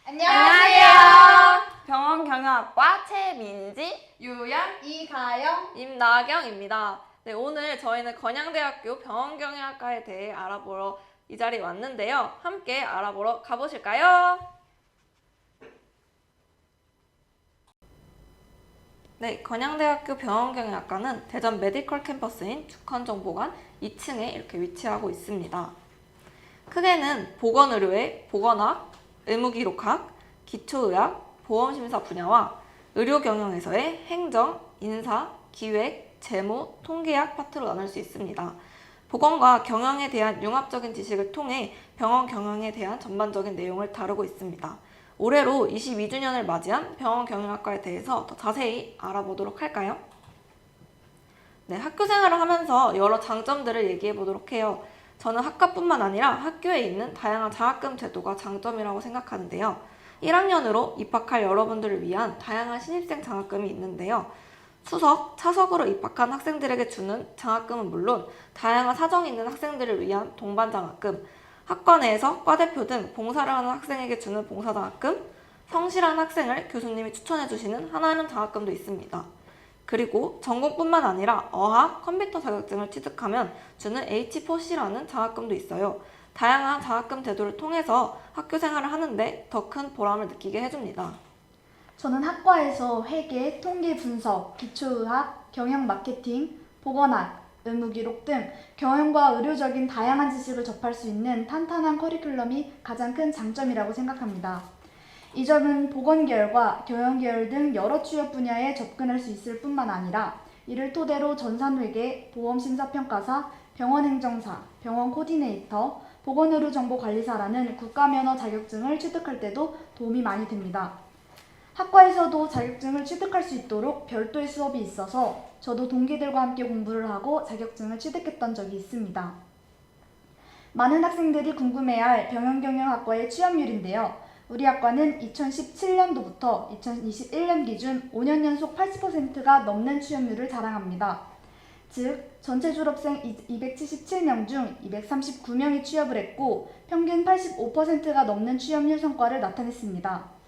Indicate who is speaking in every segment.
Speaker 1: 안녕하세요.
Speaker 2: 병원경영학과 최민지,
Speaker 1: 유연, 이가영,
Speaker 2: 임나경입니다. 네, 오늘 저희는 건양대학교 병원경영학과에 대해 알아보러 이 자리에 왔는데요. 함께 알아보러 가보실까요? 네, 건양대학교 병원경영학과는 대전 메디컬 캠퍼스인 죽헌정보관 2층에 이렇게 위치하고 있습니다. 크게는 보건의료의 보건학, 의무기록학, 기초의학, 보험심사 분야와 의료경영에서의 행정, 인사, 기획, 재무, 통계학 파트로 나눌 수 있습니다. 보건과 경영에 대한 융합적인 지식을 통해 병원 경영에 대한 전반적인 내용을 다루고 있습니다. 올해로 22주년을 맞이한 병원경영학과에 대해서 더 자세히 알아보도록 할까요? 네, 학교 생활을 하면서 여러 장점들을 얘기해 보도록 해요. 저는 학과뿐만 아니라 학교에 있는 다양한 장학금 제도가 장점이라고 생각하는데요. 1학년으로 입학할 여러분들을 위한 다양한 신입생 장학금이 있는데요. 수석, 차석으로 입학한 학생들에게 주는 장학금은 물론 다양한 사정이 있는 학생들을 위한 동반 장학금, 학과 내에서 과대표 등 봉사를 하는 학생에게 주는 봉사장학금, 성실한 학생을 교수님이 추천해 주시는 한아름 장학금도 있습니다. 그리고 전공뿐만 아니라 어학, 컴퓨터 자격증을 취득하면 주는 H4C라는 장학금도 있어요. 다양한 장학금 제도를 통해서 학교 생활을 하는데 더 큰 보람을 느끼게 해줍니다.
Speaker 3: 저는 학과에서 회계, 통계 분석, 기초의학, 경영 마케팅, 보건학, 의무기록 등 경영과 의료적인 다양한 지식을 접할 수 있는 탄탄한 커리큘럼이 가장 큰 장점이라고 생각합니다. 이 점은 보건계열과 경영계열 등 여러 취업 분야에 접근할 수 있을 뿐만 아니라 이를 토대로 전산회계, 보험심사평가사, 병원행정사, 병원 코디네이터, 보건의료정보관리사라는 국가면허 자격증을 취득할 때도 도움이 많이 됩니다. 학과에서도 자격증을 취득할 수 있도록 별도의 수업이 있어서 저도 동기들과 함께 공부를 하고 자격증을 취득했던 적이 있습니다. 많은 학생들이 궁금해할 병원경영학과의 취업률인데요. 우리 학과는 2017년도부터 2021년 기준 5년 연속 80%가 넘는 취업률을 자랑합니다. 즉, 전체 졸업생 277명 중 239명이 취업을 했고 평균 85%가 넘는 취업률 성과를 나타냈습니다.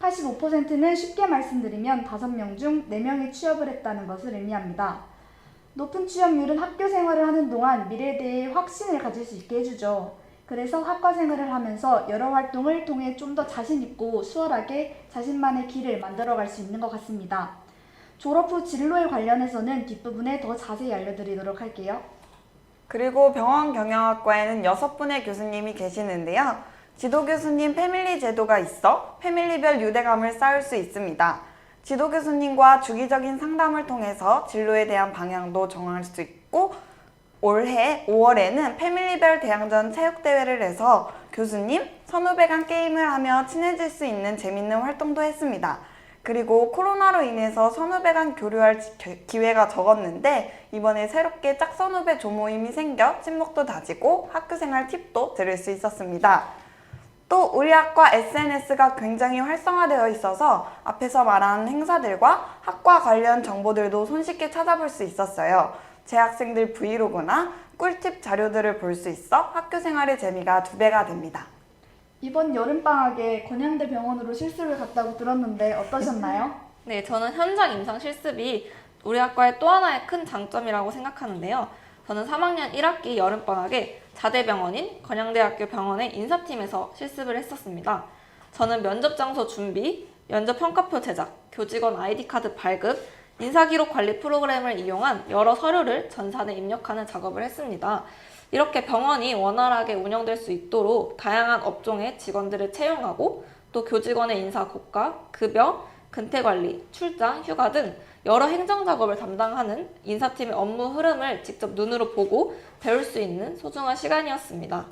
Speaker 3: 85%는 쉽게 말씀드리면 5명 중 4명이 취업을 했다는 것을 의미합니다. 높은 취업률은 학교 생활을 하는 동안 미래에 대해 확신을 가질 수 있게 해주죠. 그래서 학과 생활을 하면서 여러 활동을 통해 좀 더 자신있고 수월하게 자신만의 길을 만들어갈 수 있는 것 같습니다. 졸업 후 진로에 관련해서는 뒷부분에 더 자세히 알려드리도록 할게요.
Speaker 2: 그리고 병원경영학과에는 6분의 교수님이 계시는데요. 지도교수님 패밀리 제도가 있어 패밀리별 유대감을 쌓을 수 있습니다. 지도교수님과 주기적인 상담을 통해서 진로에 대한 방향도 정할 수 있고 올해 5월에는 패밀리별 대항전 체육대회를 해서 교수님, 선후배 간 게임을 하며 친해질 수 있는 재밌는 활동도 했습니다. 그리고 코로나로 인해서 선후배 간 교류할 기회가 적었는데 이번에 새롭게 짝선후배 조모임이 생겨 친목도 다지고 학교생활 팁도 들을 수 있었습니다. 또 우리 학과 SNS가 굉장히 활성화되어 있어서 앞에서 말한 행사들과 학과 관련 정보들도 손쉽게 찾아볼 수 있었어요. 재학생들 브이로그나 꿀팁 자료들을 볼 수 있어 학교 생활의 재미가 2배가 됩니다.
Speaker 3: 이번 여름방학에 건양대 병원으로 실습을 갔다고 들었는데 어떠셨나요?
Speaker 2: 네, 저는 현장 임상 실습이 우리 학과의 또 하나의 큰 장점이라고 생각하는데요. 저는 3학년 1학기 여름방학에 자대병원인 건양대학교 병원의 인사팀에서 실습을 했었습니다. 저는 면접 장소 준비, 면접 평가표 제작, 교직원 아이디카드 발급, 인사기록 관리 프로그램을 이용한 여러 서류를 전산에 입력하는 작업을 했습니다. 이렇게 병원이 원활하게 운영될 수 있도록 다양한 업종의 직원들을 채용하고 또 교직원의 인사 고과, 급여, 근태관리, 출장, 휴가 등 여러 행정작업을 담당하는 인사팀의 업무 흐름을 직접 눈으로 보고 배울 수 있는 소중한 시간이었습니다.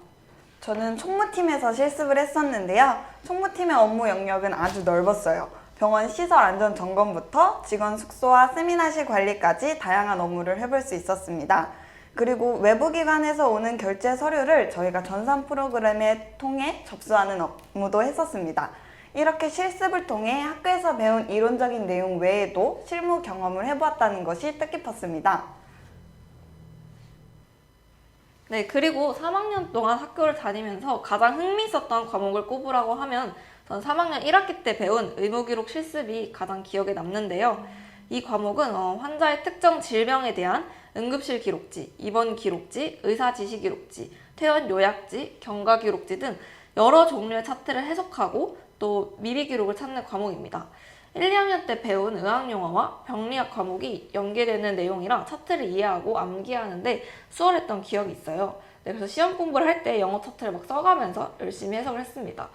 Speaker 2: 저는 총무팀에서 실습을 했었는데요. 총무팀의 업무 영역은 아주 넓었어요. 병원 시설 안전 점검부터 직원 숙소와 세미나실 관리까지 다양한 업무를 해볼 수 있었습니다. 그리고 외부 기관에서 오는 결제 서류를 저희가 전산 프로그램에 통해 접수하는 업무도 했었습니다. 이렇게 실습을 통해 학교에서 배운 이론적인 내용 외에도 실무 경험을 해보았다는 것이 뜻깊었습니다. 네, 그리고 3학년 동안 학교를 다니면서 가장 흥미있었던 과목을 꼽으라고 하면 전 3학년 1학기 때 배운 의무기록 실습이 가장 기억에 남는데요. 이 과목은 환자의 특정 질병에 대한 응급실 기록지, 입원 기록지, 의사 지시 기록지, 퇴원 요약지, 경과 기록지 등 여러 종류의 차트를 해석하고 또 미리 기록을 찾는 과목입니다. 1, 2학년 때 배운 의학용어와 병리학 과목이 연계되는 내용이랑 차트를 이해하고 암기하는데 수월했던 기억이 있어요. 네, 그래서 시험 공부를 할 때 영어 차트를 막 써가면서 열심히 해석을 했습니다.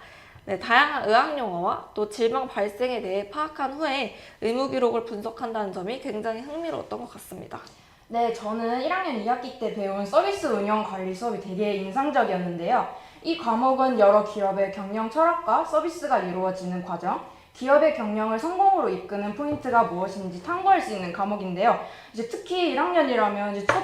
Speaker 2: 네, 다양한 의학용어와 또 질병 발생에 대해 파악한 후에 의무기록을 분석한다는 점이 굉장히 흥미로웠던 것 같습니다.
Speaker 4: 네, 저는 1학년 2학기 때 배운 서비스 운영 관리 수업이 되게 인상적이었는데요. 이 과목은 여러 기업의 경영 철학과 서비스가 이루어지는 과정, 기업의 경영을 성공으로 이끄는 포인트가 무엇인지 탐구할 수 있는 과목인데요. 이제 특히 1학년이라면 이제 첫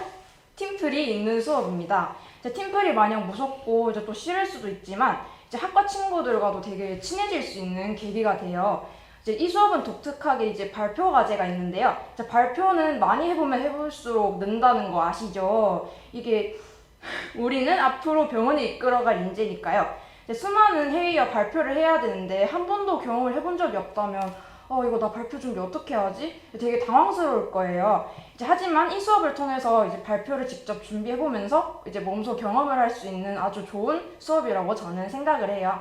Speaker 4: 팀플이 있는 수업입니다. 이제 팀플이 마냥 무섭고 이제 또 싫을 수도 있지만 이제 학과 친구들과도 되게 친해질 수 있는 계기가 돼요. 이제 이 수업은 독특하게 이제 발표 과제가 있는데요. 이제 발표는 많이 해보면 해볼수록 는다는 거 아시죠? 이게 우리는 앞으로 병원을 이끌어갈 인재니까요. 이제 수많은 회의와 발표를 해야 되는데 한 번도 경험을 해본 적이 없다면 이거 나 발표 준비 어떻게 하지? 되게 당황스러울 거예요. 이제 하지만 이 수업을 통해서 이제 발표를 직접 준비해보면서 이제 몸소 경험을 할 수 있는 아주 좋은 수업이라고 저는 생각을 해요.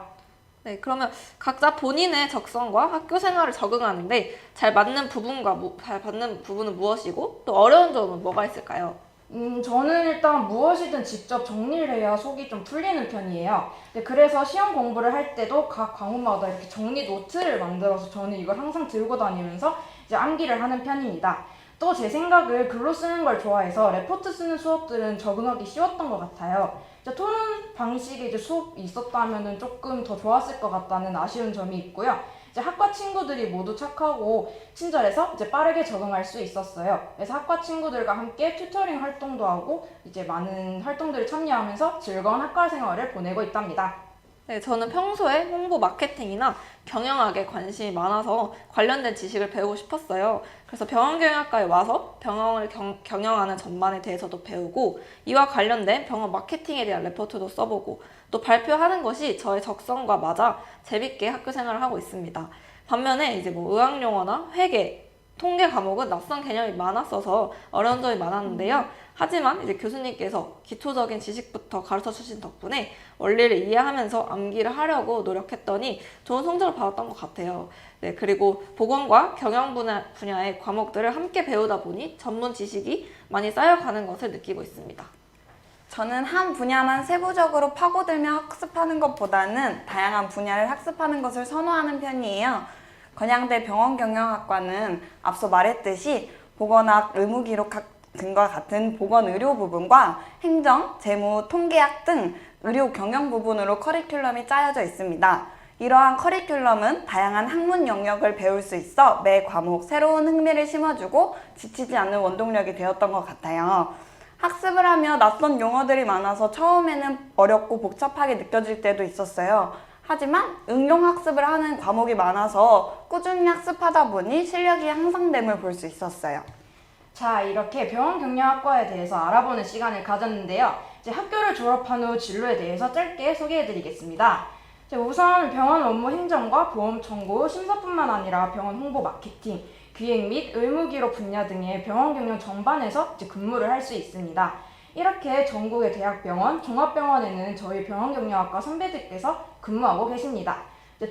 Speaker 2: 네, 그러면 각자 본인의 적성과 학교 생활을 적응하는데 잘 맞는 부분은 무엇이고 또 어려운 점은 뭐가 있을까요?
Speaker 4: 저는 일단 무엇이든 직접 정리를 해야 속이 좀 풀리는 편이에요. 네, 그래서 시험 공부를 할 때도 각 과목마다 이렇게 정리 노트를 만들어서 저는 이걸 항상 들고 다니면서 이제 암기를 하는 편입니다. 또 제 생각을 글로 쓰는 걸 좋아해서 레포트 쓰는 수업들은 적응하기 쉬웠던 것 같아요. 이제 토론 방식의 이제 수업이 있었다면 조금 더 좋았을 것 같다는 아쉬운 점이 있고요. 이제 학과 친구들이 모두 착하고 친절해서 이제 빠르게 적응할 수 있었어요. 그래서 학과 친구들과 함께 튜터링 활동도 하고 이제 많은 활동들을 참여하면서 즐거운 학과 생활을 보내고 있답니다.
Speaker 2: 네, 저는 평소에 홍보 마케팅이나 경영학에 관심이 많아서 관련된 지식을 배우고 싶었어요. 그래서 병원경영학과에 와서 병원을 경영하는 전반에 대해서도 배우고 이와 관련된 병원 마케팅에 대한 레포트도 써보고 또 발표하는 것이 저의 적성과 맞아 재밌게 학교 생활을 하고 있습니다. 반면에 이제 의학용어나 회계, 통계 과목은 낯선 개념이 많았어서 어려운 점이 많았는데요. 하지만 이제 교수님께서 기초적인 지식부터 가르쳐 주신 덕분에 원리를 이해하면서 암기를 하려고 노력했더니 좋은 성적을 받았던 것 같아요. 네, 그리고 보건과 경영 분야의 과목들을 함께 배우다 보니 전문 지식이 많이 쌓여가는 것을 느끼고 있습니다.
Speaker 5: 저는 한 분야만 세부적으로 파고들며 학습하는 것보다는 다양한 분야를 학습하는 것을 선호하는 편이에요. 건양대 병원경영학과는 앞서 말했듯이 보건학, 의무기록학 등과 같은 보건의료 부분과 행정, 재무, 통계학 등 의료 경영 부분으로 커리큘럼이 짜여져 있습니다. 이러한 커리큘럼은 다양한 학문 영역을 배울 수 있어 매 과목 새로운 흥미를 심어주고 지치지 않는 원동력이 되었던 것 같아요. 학습을 하며 낯선 용어들이 많아서 처음에는 어렵고 복잡하게 느껴질 때도 있었어요. 하지만 응용학습을 하는 과목이 많아서 꾸준히 학습하다 보니 실력이 향상됨을 볼 수 있었어요.
Speaker 4: 자, 이렇게 병원경영학과에 대해서 알아보는 시간을 가졌는데요. 이제 학교를 졸업한 후 진로에 대해서 짧게 소개해드리겠습니다. 우선 병원 업무 행정과 보험 청구, 심사뿐만 아니라 병원 홍보 마케팅, 기획 및 의무기록 분야 등의 병원 경영 전반에서 이제 근무를 할 수 있습니다. 이렇게 전국의 대학병원, 종합병원에는 저희 병원경영학과 선배들께서 근무하고 계십니다.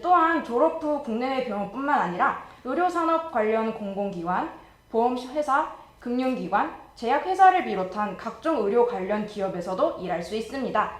Speaker 4: 또한 졸업 후 국내외 병원뿐만 아니라 의료산업 관련 공공기관, 보험회사, 금융기관, 제약회사를 비롯한 각종 의료 관련 기업에서도 일할 수 있습니다.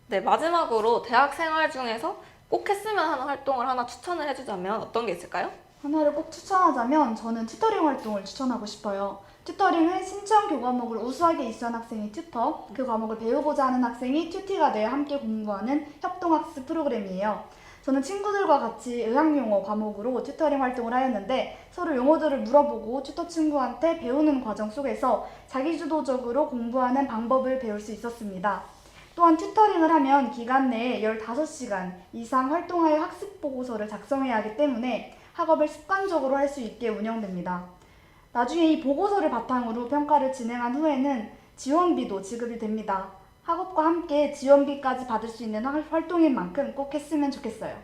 Speaker 2: 네, 마지막으로 대학 생활 중에서 꼭 했으면 하는 활동을 하나 추천을 해주자면 어떤 게 있을까요?
Speaker 3: 하나를 꼭 추천하자면 저는 튜터링 활동을 추천하고 싶어요. 튜터링은 신청 교과목을 우수하게 이수한 학생이 튜터, 그 과목을 배우고자 하는 학생이 튜티가 되어 함께 공부하는 협동학습 프로그램이에요. 저는 친구들과 같이 의학용어 과목으로 튜터링 활동을 하였는데 서로 용어들을 물어보고 튜터 친구한테 배우는 과정 속에서 자기주도적으로 공부하는 방법을 배울 수 있었습니다. 또한 튜터링을 하면 기간 내에 15시간 이상 활동하여 학습 보고서를 작성해야 하기 때문에 학업을 습관적으로 할 수 있게 운영됩니다. 나중에 이 보고서를 바탕으로 평가를 진행한 후에는 지원비도 지급이 됩니다. 학업과 함께 지원비까지 받을 수 있는 활동인 만큼 꼭 했으면 좋겠어요.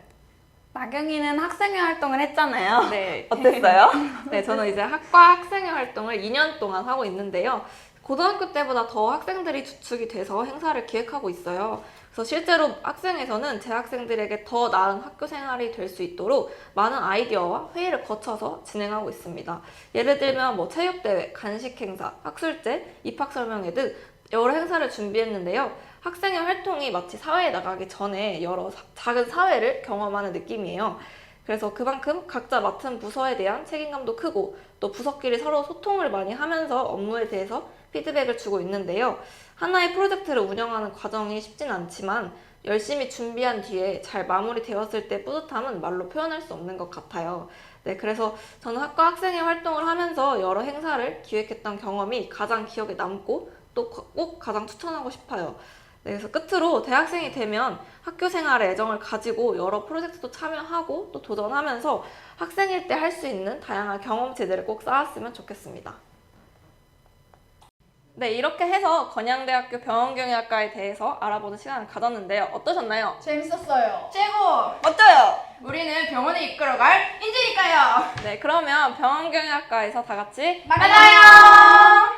Speaker 5: 나경이는 학생회 활동을 했잖아요.
Speaker 2: 네.
Speaker 5: 어땠어요?
Speaker 2: 네, 저는 이제 학과 학생회 활동을 2년 동안 하고 있는데요. 고등학교 때보다 더 학생들이 주축이 돼서 행사를 기획하고 있어요. 그래서 실제로 학생에서는 재학생들에게 더 나은 학교 생활이 될 수 있도록 많은 아이디어와 회의를 거쳐서 진행하고 있습니다. 예를 들면 뭐 체육대회, 간식 행사, 학술제, 입학설명회 등 여러 행사를 준비했는데요. 학생의 활동이 마치 사회에 나가기 전에 여러 작은 사회를 경험하는 느낌이에요. 그래서 그만큼 각자 맡은 부서에 대한 책임감도 크고 또 부서끼리 서로 소통을 많이 하면서 업무에 대해서 피드백을 주고 있는데요. 하나의 프로젝트를 운영하는 과정이 쉽진 않지만 열심히 준비한 뒤에 잘 마무리되었을 때 뿌듯함은 말로 표현할 수 없는 것 같아요. 네, 그래서 저는 학과 학생회 활동을 하면서 여러 행사를 기획했던 경험이 가장 기억에 남고 또 꼭 가장 추천하고 싶어요. 네, 그래서 끝으로 대학생이 되면 학교 생활에 애정을 가지고 여러 프로젝트도 참여하고 또 도전하면서 학생일 때 할 수 있는 다양한 경험치들을 꼭 쌓았으면 좋겠습니다. 네, 이렇게 해서 건양대학교 병원경영학과에 대해서 알아보는 시간을 가졌는데요. 어떠셨나요?
Speaker 3: 재밌었어요.
Speaker 4: 최고!
Speaker 5: 멋져요!
Speaker 4: 우리는 병원을 이끌어갈 인재니까요.
Speaker 2: 네, 그러면 병원경영학과에서 다 같이
Speaker 4: 만나요!